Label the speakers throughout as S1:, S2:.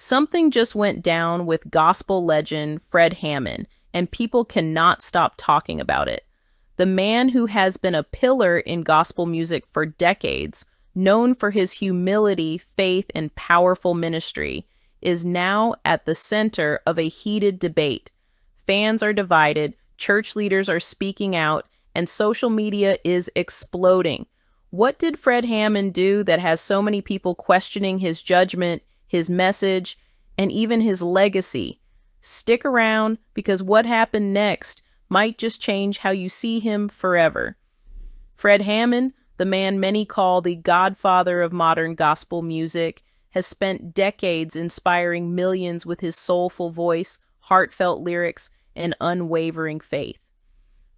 S1: Something just went down with gospel legend Fred Hammond, and people cannot stop talking about it. The man who has been a pillar in gospel music for decades, known for his humility, faith, and powerful ministry, is now at the center of a heated debate. Fans are divided, church leaders are speaking out, and social media is exploding. What did Fred Hammond do that has so many people questioning his judgment, his message, and even his legacy? Stick around, because what happened next might just change how you see him forever. Fred Hammond, the man many call the godfather of modern gospel music, has spent decades inspiring millions with his soulful voice, heartfelt lyrics, and unwavering faith.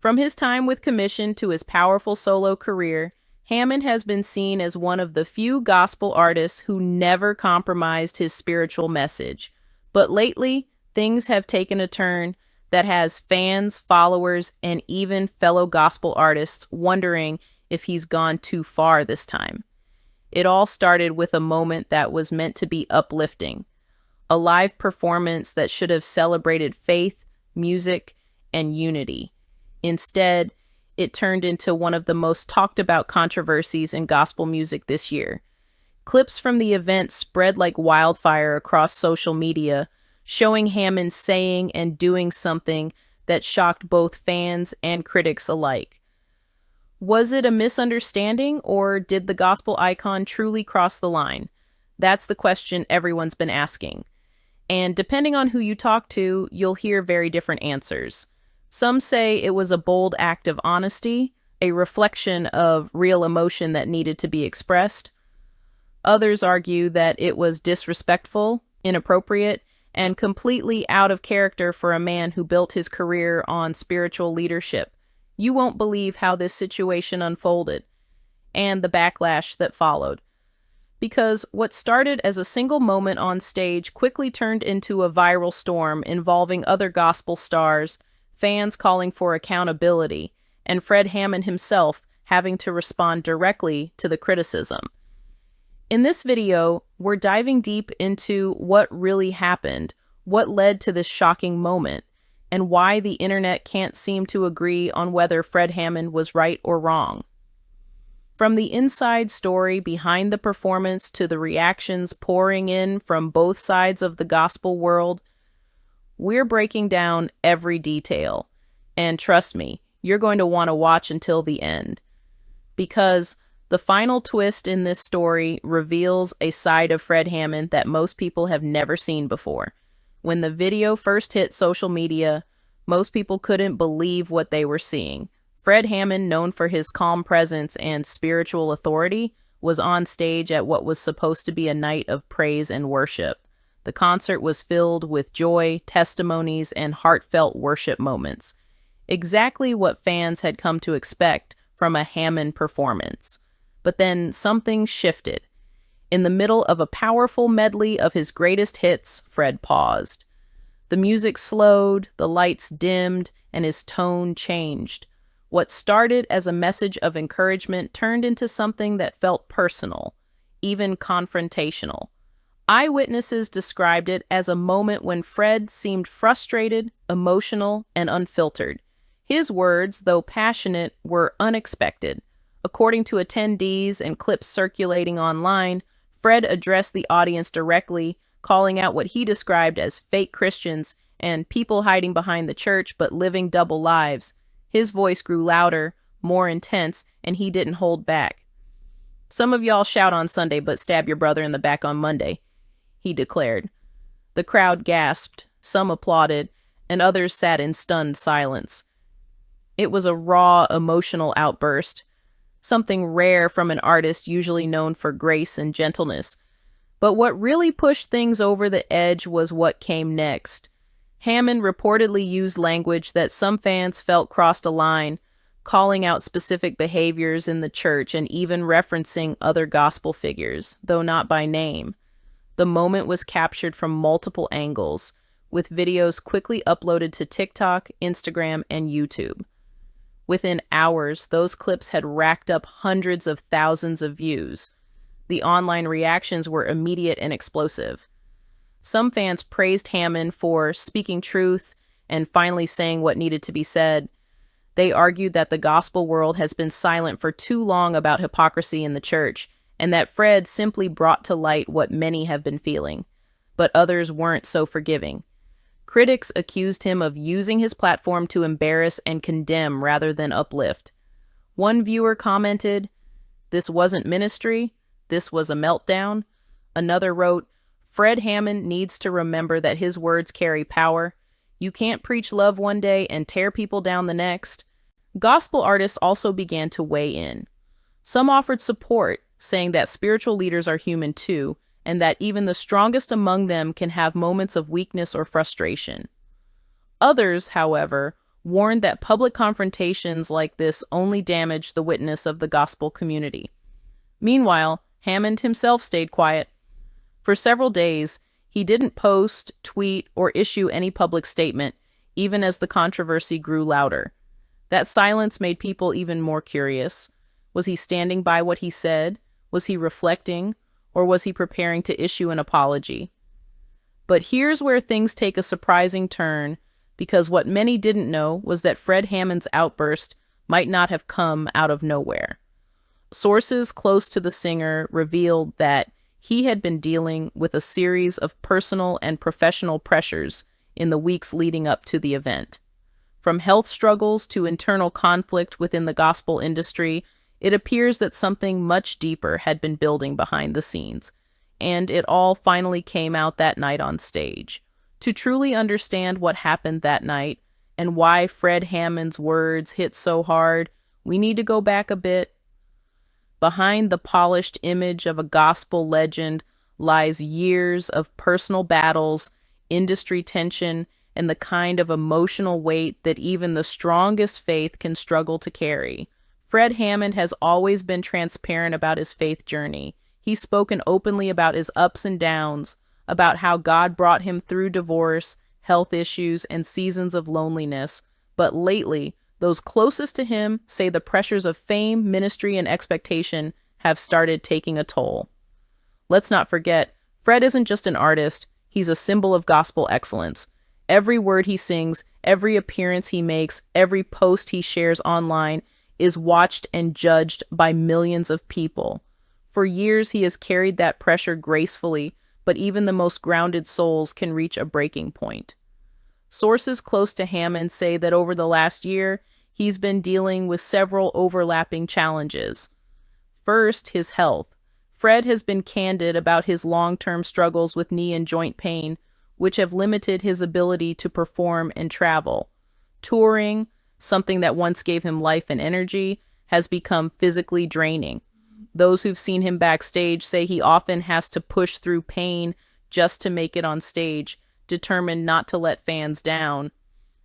S1: From his time with Commission to his powerful solo career, Hammond has been seen as one of the few gospel artists who never compromised his spiritual message. But lately, things have taken a turn that has fans, followers, and even fellow gospel artists wondering if he's gone too far this time. It all started with a moment that was meant to be uplifting, a live performance that should have celebrated faith, music, and unity. Instead, it turned into one of the most talked about controversies in gospel music this year. Clips from the event spread like wildfire across social media, showing Hammond saying and doing something that shocked both fans and critics alike. Was it a misunderstanding, or did the gospel icon truly cross the line? That's the question everyone's been asking. And depending on who you talk to, you'll hear very different answers. Some say it was a bold act of honesty, a reflection of real emotion that needed to be expressed. Others argue that it was disrespectful, inappropriate, and completely out of character for a man who built his career on spiritual leadership. You won't believe how this situation unfolded, and the backlash that followed. Because what started as a single moment on stage quickly turned into a viral storm involving other gospel stars, fans calling for accountability, and Fred Hammond himself having to respond directly to the criticism. In this video, we're diving deep into what really happened, what led to this shocking moment, and why the internet can't seem to agree on whether Fred Hammond was right or wrong. From the inside story behind the performance to the reactions pouring in from both sides of the gospel world, we're breaking down every detail. And trust me, you're going to want to watch until the end. Because the final twist in this story reveals a side of Fred Hammond that most people have never seen before. When the video first hit social media, most people couldn't believe what they were seeing. Fred Hammond, known for his calm presence and spiritual authority, was on stage at what was supposed to be a night of praise and worship. The concert was filled with joy, testimonies, and heartfelt worship moments. Exactly what fans had come to expect from a Hammond performance. But then something shifted. In the middle of a powerful medley of his greatest hits, Fred paused. The music slowed, the lights dimmed, and his tone changed. What started as a message of encouragement turned into something that felt personal, even confrontational. Eyewitnesses described it as a moment when Fred seemed frustrated, emotional, and unfiltered. His words, though passionate, were unexpected. According to attendees and clips circulating online, Fred addressed the audience directly, calling out what he described as fake Christians and people hiding behind the church but living double lives. His voice grew louder, more intense, and he didn't hold back. "Some of y'all shout on Sunday but stab your brother in the back on Monday," he declared. The crowd gasped, some applauded, and others sat in stunned silence. It was a raw, emotional outburst, something rare from an artist usually known for grace and gentleness. But what really pushed things over the edge was what came next. Hammond reportedly used language that some fans felt crossed a line, calling out specific behaviors in the church and even referencing other gospel figures, though not by name. The moment was captured from multiple angles, with videos quickly uploaded to TikTok, Instagram, and YouTube. Within hours, those clips had racked up hundreds of thousands of views. The online reactions were immediate and explosive. Some fans praised Hammond for speaking truth and finally saying what needed to be said. They argued that the gospel world has been silent for too long about hypocrisy in the church, and that Fred simply brought to light what many have been feeling. But others weren't so forgiving. Critics accused him of using his platform to embarrass and condemn rather than uplift. One viewer commented, "This wasn't ministry, this was a meltdown." Another wrote, "Fred Hammond needs to remember that his words carry power. You can't preach love one day and tear people down the next." Gospel artists also began to weigh in. Some offered support, saying that spiritual leaders are human too, and that even the strongest among them can have moments of weakness or frustration. Others, however, warned that public confrontations like this only damage the witness of the gospel community. Meanwhile, Hammond himself stayed quiet. For several days, he didn't post, tweet, or issue any public statement, even as the controversy grew louder. That silence made people even more curious. Was he standing by what he said? Was he reflecting? Or was he preparing to issue an apology? But here's where things take a surprising turn, because what many didn't know was that Fred Hammond's outburst might not have come out of nowhere. Sources close to the singer revealed that he had been dealing with a series of personal and professional pressures in the weeks leading up to the event. From health struggles to internal conflict within the gospel industry, it appears that something much deeper had been building behind the scenes, and it all finally came out that night on stage. To truly understand what happened that night and why Fred Hammond's words hit so hard, we need to go back a bit. Behind the polished image of a gospel legend lies years of personal battles, industry tension, and the kind of emotional weight that even the strongest faith can struggle to carry. Fred Hammond has always been transparent about his faith journey. He's spoken openly about his ups and downs, about how God brought him through divorce, health issues, and seasons of loneliness. But lately, those closest to him say the pressures of fame, ministry, and expectation have started taking a toll. Let's not forget, Fred isn't just an artist, he's a symbol of gospel excellence. Every word he sings, every appearance he makes, every post he shares online is watched and judged by millions of people. For years, he has carried that pressure gracefully, but even the most grounded souls can reach a breaking point. Sources close to Hammond say that over the last year, he's been dealing with several overlapping challenges. First, his health. Fred has been candid about his long-term struggles with knee and joint pain, which have limited his ability to perform and travel. Touring, something that once gave him life and energy, has become physically draining. Those who've seen him backstage say he often has to push through pain just to make it on stage, determined not to let fans down.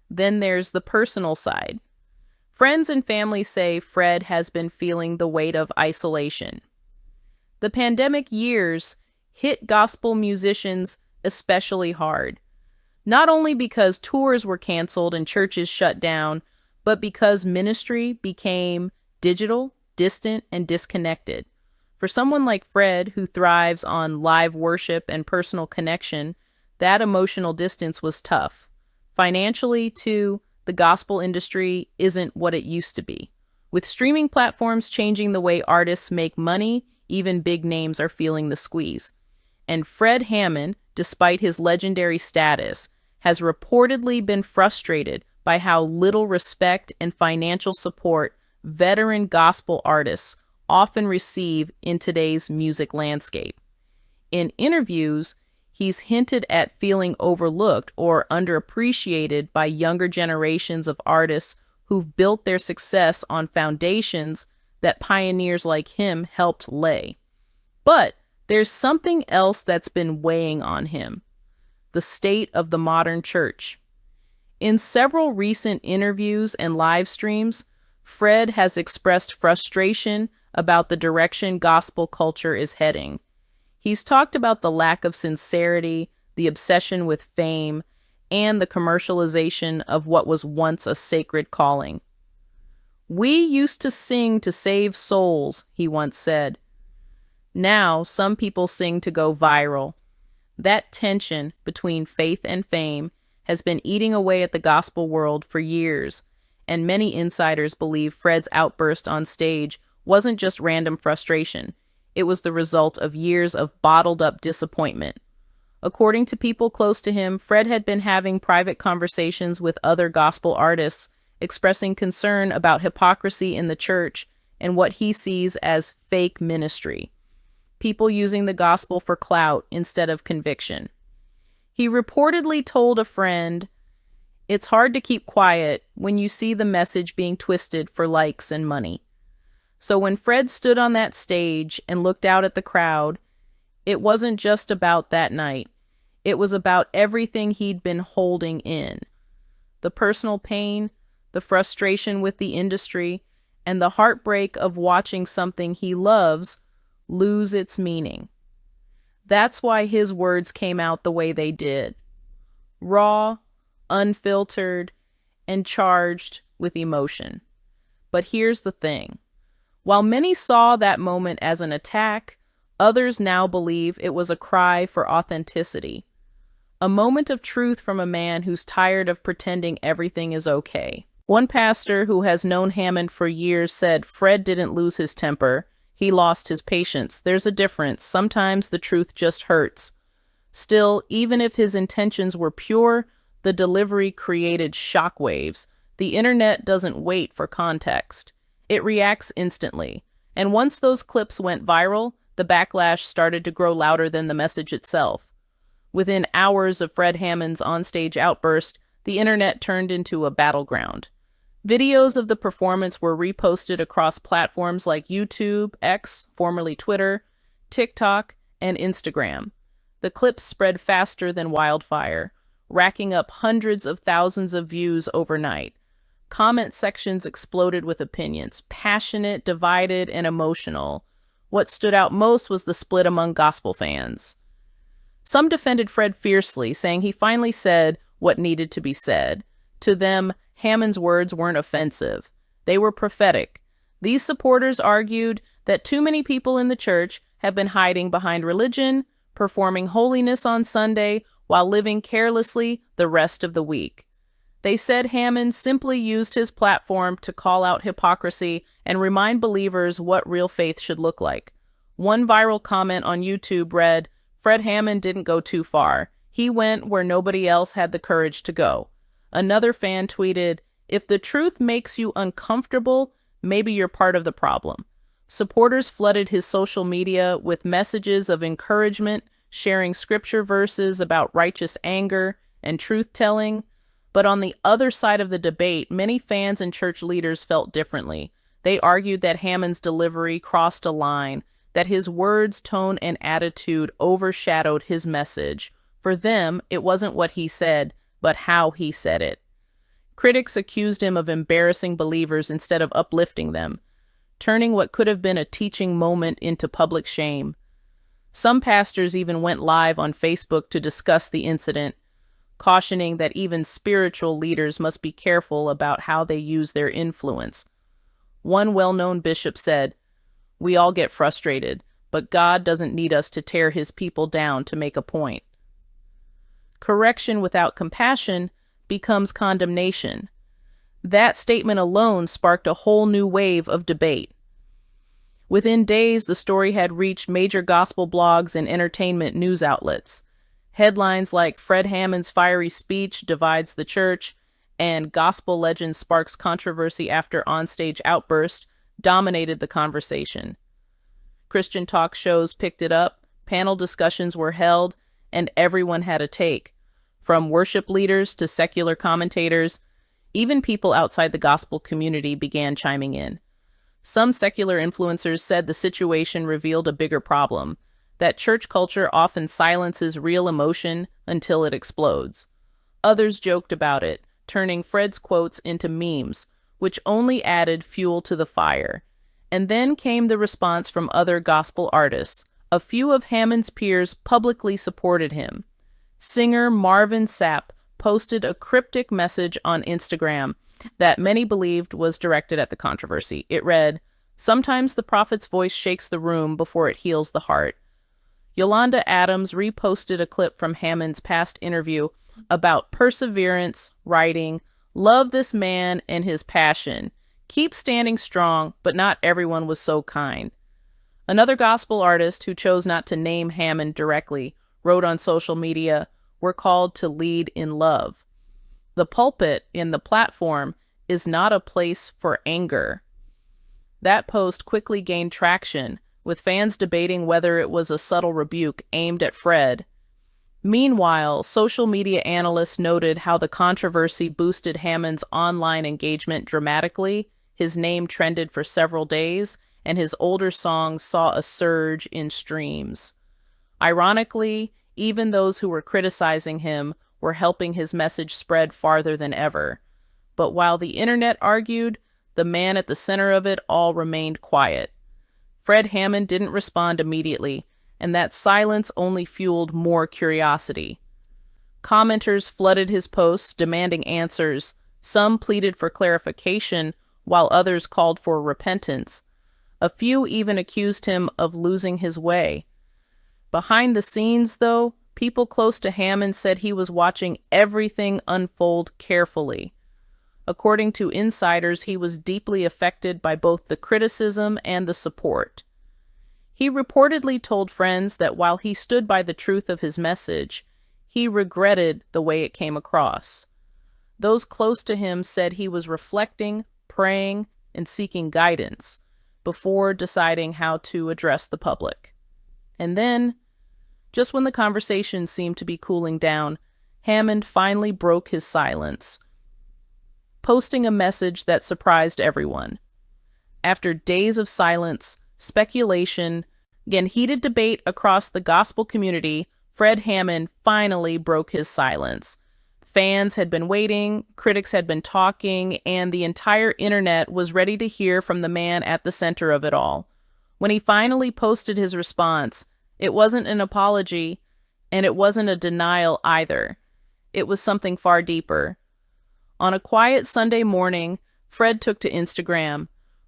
S1: Then there's the personal side. Friends and family say Fred has been feeling the weight of isolation. The pandemic years hit gospel musicians especially hard, not only because tours were canceled and churches shut down, but because ministry became digital, distant, and disconnected. For someone like Fred, who thrives on live worship and personal connection, that emotional distance was tough. Financially, too, the gospel industry isn't what it used to be. With streaming platforms changing the way artists make money, even big names are feeling the squeeze. And Fred Hammond, despite his legendary status, has reportedly been frustrated by how little respect and financial support veteran gospel artists often receive in today's music landscape. In interviews, he's hinted at feeling overlooked or underappreciated by younger generations of artists who've built their success on foundations that pioneers like him helped lay. But there's something else that's been weighing on him: the state of the modern church. In several recent interviews and live streams, Fred has expressed frustration about the direction gospel culture is heading. He's talked about the lack of sincerity, the obsession with fame, and the commercialization of what was once a sacred calling. "We used to sing to save souls," he once said. Now, some people sing to go viral. That tension between faith and fame has been eating away at the gospel world for years, and many insiders believe Fred's outburst on stage wasn't just random frustration. It was the result of years of bottled-up disappointment. According to people close to him, Fred had been having private conversations with other gospel artists, expressing concern about hypocrisy in the church and what he sees as fake ministry. People using the gospel for clout instead of conviction. He reportedly told a friend, "It's hard to keep quiet when you see the message being twisted for likes and money." So when Fred stood on that stage and looked out at the crowd, it wasn't just about that night. It was about everything he'd been holding in. The personal pain, the frustration with the industry, and the heartbreak of watching something he loves lose its meaning. That's why his words came out the way they did. Raw, unfiltered, and charged with emotion. But here's the thing. While many saw that moment as an attack, others now believe it was a cry for authenticity. A moment of truth from a man who's tired of pretending everything is okay. One pastor who has known Hammond for years said Fred didn't lose his temper. He lost his patience. There's a difference. Sometimes the truth just hurts. Still, even if his intentions were pure, the delivery created shockwaves. The internet doesn't wait for context. It reacts instantly. And once those clips went viral, the backlash started to grow louder than the message itself. Within hours of Fred Hammond's onstage outburst, the internet turned into a battleground. Videos of the performance were reposted across platforms like YouTube, X, formerly Twitter, TikTok, and Instagram. The clips spread faster than wildfire, racking up hundreds of thousands of views overnight. Comment sections exploded with opinions, passionate, divided, and emotional. What stood out most was the split among gospel fans. Some defended Fred fiercely, saying he finally said what needed to be said. To them, Hammond's words weren't offensive. They were prophetic. These supporters argued that too many people in the church have been hiding behind religion, performing holiness on Sunday, while living carelessly the rest of the week. They said Hammond simply used his platform to call out hypocrisy and remind believers what real faith should look like. One viral comment on YouTube read, "Fred Hammond didn't go too far. He went where nobody else had the courage to go." Another fan tweeted, "If the truth makes you uncomfortable, maybe you're part of the problem." Supporters flooded his social media with messages of encouragement, sharing scripture verses about righteous anger and truth-telling. But on the other side of the debate, many fans and church leaders felt differently. They argued that Hammond's delivery crossed a line, that his words, tone, and attitude overshadowed his message. For them, it wasn't what he said, but how he said it. Critics accused him of embarrassing believers instead of uplifting them, turning what could have been a teaching moment into public shame. Some pastors even went live on Facebook to discuss the incident, cautioning that even spiritual leaders must be careful about how they use their influence. One well-known bishop said, "We all get frustrated, but God doesn't need us to tear his people down to make a point." Correction without compassion becomes condemnation. That statement alone sparked a whole new wave of debate. Within days, the story had reached major gospel blogs and entertainment news outlets. Headlines like "Fred Hammond's fiery speech divides the church" and "Gospel legend sparks controversy after onstage outburst" dominated the conversation. Christian talk shows picked it up, panel discussions were held, and everyone had a take. From worship leaders to secular commentators, even people outside the gospel community began chiming in. Some secular influencers said the situation revealed a bigger problem, that church culture often silences real emotion until it explodes. Others joked about it, turning Fred's quotes into memes, which only added fuel to the fire. And then came the response from other gospel artists. A few of Hammond's peers publicly supported him. Singer Marvin Sapp posted a cryptic message on Instagram that many believed was directed at the controversy. It read, "Sometimes the prophet's voice shakes the room before it heals the heart. Yolanda Adams reposted a clip from Hammond's past interview about perseverance, writing, "Love this man and his passion. Keep standing strong, but not everyone was so kind." Another gospel artist who chose not to name Hammond directly wrote on social media, "We're called to lead in love. The pulpit in the platform is not a place for anger." That post quickly gained traction, with fans debating whether it was a subtle rebuke aimed at Fred. Meanwhile, social media analysts noted how the controversy boosted Hammond's online engagement dramatically. His name trended for several days, and his older songs saw a surge in streams. Ironically, even those who were criticizing him were helping his message spread farther than ever. But while the internet argued, the man at the center of it all remained quiet. Fred Hammond didn't respond immediately, and that silence only fueled more curiosity. Commenters flooded his posts, demanding answers. Some pleaded for clarification, while others called for repentance. A few even accused him of losing his way. Behind the scenes, though, people close to Hammond said he was watching everything unfold carefully. According to insiders, he was deeply affected by both the criticism and the support. He reportedly told friends that while he stood by the truth of his message, he regretted the way it came across. Those close to him said he was reflecting, praying, and seeking guidance before deciding how to address the public. And then, just when the conversation seemed to be cooling down, Hammond finally broke his silence, posting a message that surprised everyone. After days of silence, speculation, and heated debate across the gospel community, Fred Hammond finally broke his silence. Fans had been waiting, critics had been talking, and the entire internet was ready to hear from the man at the center of it all. When he finally posted his response, it wasn't an apology, and it wasn't a denial either. It was something far deeper. On a quiet Sunday morning, Fred took to Instagram,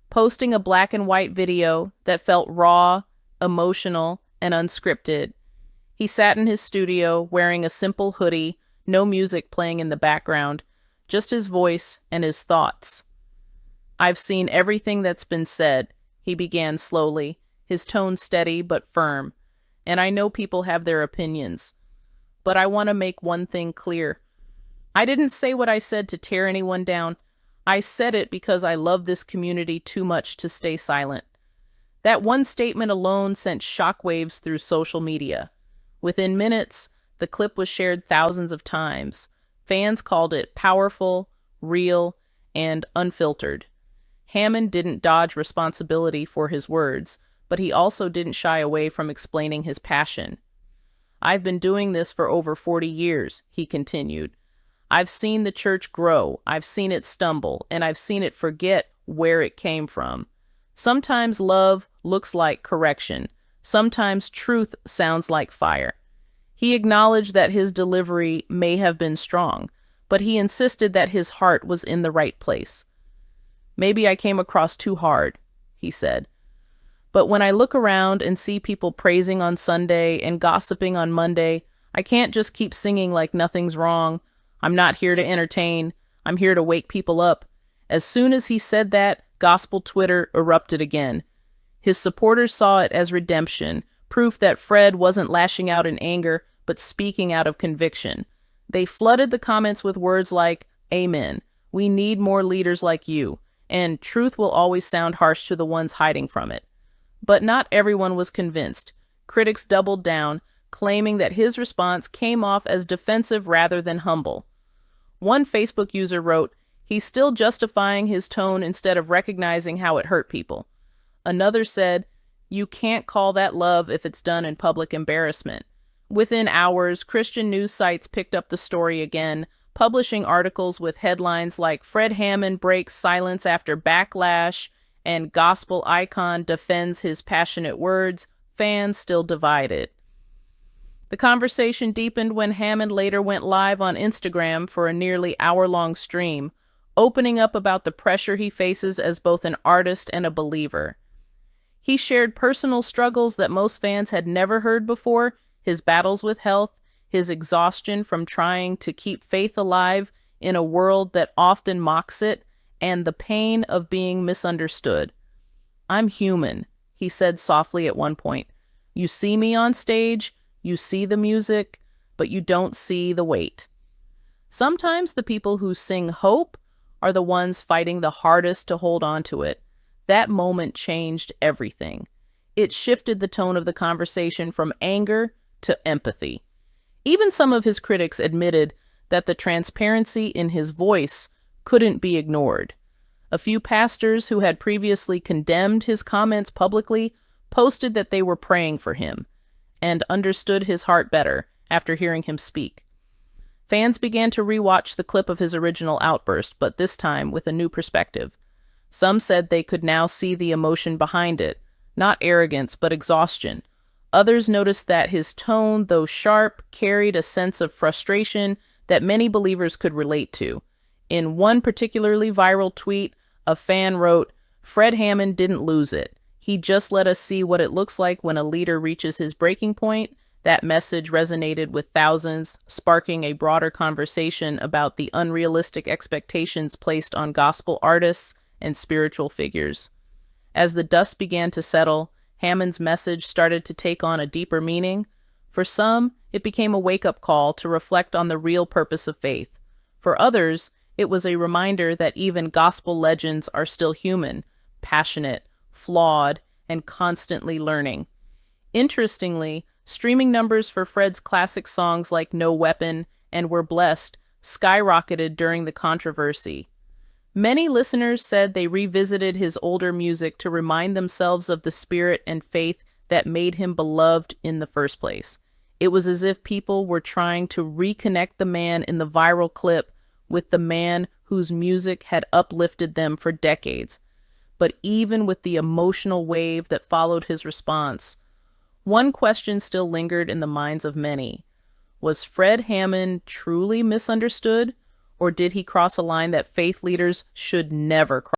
S1: posting a black and white video that felt raw, emotional, and unscripted. He sat in his studio wearing a simple hoodie, no music playing in the background, just his voice and his thoughts. "I've seen everything that's been said," he began slowly, his tone steady but firm. "And I know people have their opinions. But I want to make one thing clear. I didn't say what I said to tear anyone down. I said it because I love this community too much to stay silent." That one statement alone sent shockwaves through social media. Within minutes, the clip was shared thousands of times. Fans called it powerful, real, and unfiltered. Hammond didn't dodge responsibility for his words, but he also didn't shy away from explaining his passion. "I've been doing this for over 40 years, he continued. "I've seen the church grow, I've seen it stumble, and I've seen it forget where it came from. Sometimes love looks like correction. Sometimes truth sounds like fire." He acknowledged that his delivery may have been strong, but he insisted that his heart was in the right place. "Maybe I came across too hard," he said. "But when I look around and see people praising on Sunday and gossiping on Monday, I can't just keep singing like nothing's wrong. I'm not here to entertain. I'm here to wake people up." As soon as he said that, gospel Twitter erupted again. His supporters saw it as redemption, proof that Fred wasn't lashing out in anger, but speaking out of conviction. They flooded the comments with words like, "Amen. We need more leaders like you," and "Truth will always sound harsh to the ones hiding from it." But not everyone was convinced. Critics doubled down, claiming that his response came off as defensive rather than humble. One Facebook user wrote, "He's still justifying his tone instead of recognizing how it hurt people." Another said, "You can't call that love if it's done in public embarrassment." Within hours, Christian news sites picked up the story again, publishing articles with headlines like "Fred Hammond breaks silence after backlash" and "Gospel icon defends his passionate words, fans still divided." The conversation deepened when Hammond later went live on Instagram for a nearly hour-long stream, opening up about the pressure he faces as both an artist and a believer. He shared personal struggles that most fans had never heard before, his battles with health, his exhaustion from trying to keep faith alive in a world that often mocks it, and the pain of being misunderstood. "I'm human," he said softly at one point. "You see me on stage, you see the music, but you don't see the weight." Sometimes the people who sing hope are the ones fighting the hardest to hold on to it. That moment changed everything. It shifted the tone of the conversation from anger to empathy. Even some of his critics admitted that the transparency in his voice couldn't be ignored. A few pastors who had previously condemned his comments publicly posted that they were praying for him and understood his heart better after hearing him speak. Fans began to rewatch the clip of his original outburst, but this time with a new perspective. Some said they could now see the emotion behind it, not arrogance, but exhaustion. Others noticed that his tone, though sharp, carried a sense of frustration that many believers could relate to. In one particularly viral tweet, a fan wrote, "Fred Hammond didn't lose it. He just let us see what it looks like when a leader reaches his breaking point." That message resonated with thousands, sparking a broader conversation about the unrealistic expectations placed on gospel artists and spiritual figures. As the dust began to settle, Hammond's message started to take on a deeper meaning. For some, it became a wake-up call to reflect on the real purpose of faith. For others, it was a reminder that even gospel legends are still human, passionate, flawed, and constantly learning. Interestingly, streaming numbers for Fred's classic songs like "No Weapon" and "We're Blessed" skyrocketed during the controversy. Many listeners said they revisited his older music to remind themselves of the spirit and faith that made him beloved in the first place. It was as if people were trying to reconnect the man in the viral clip with the man whose music had uplifted them for decades. But even with the emotional wave that followed his response, one question still lingered in the minds of many. Was Fred Hammond truly misunderstood, or did he cross a line that faith leaders should never cross?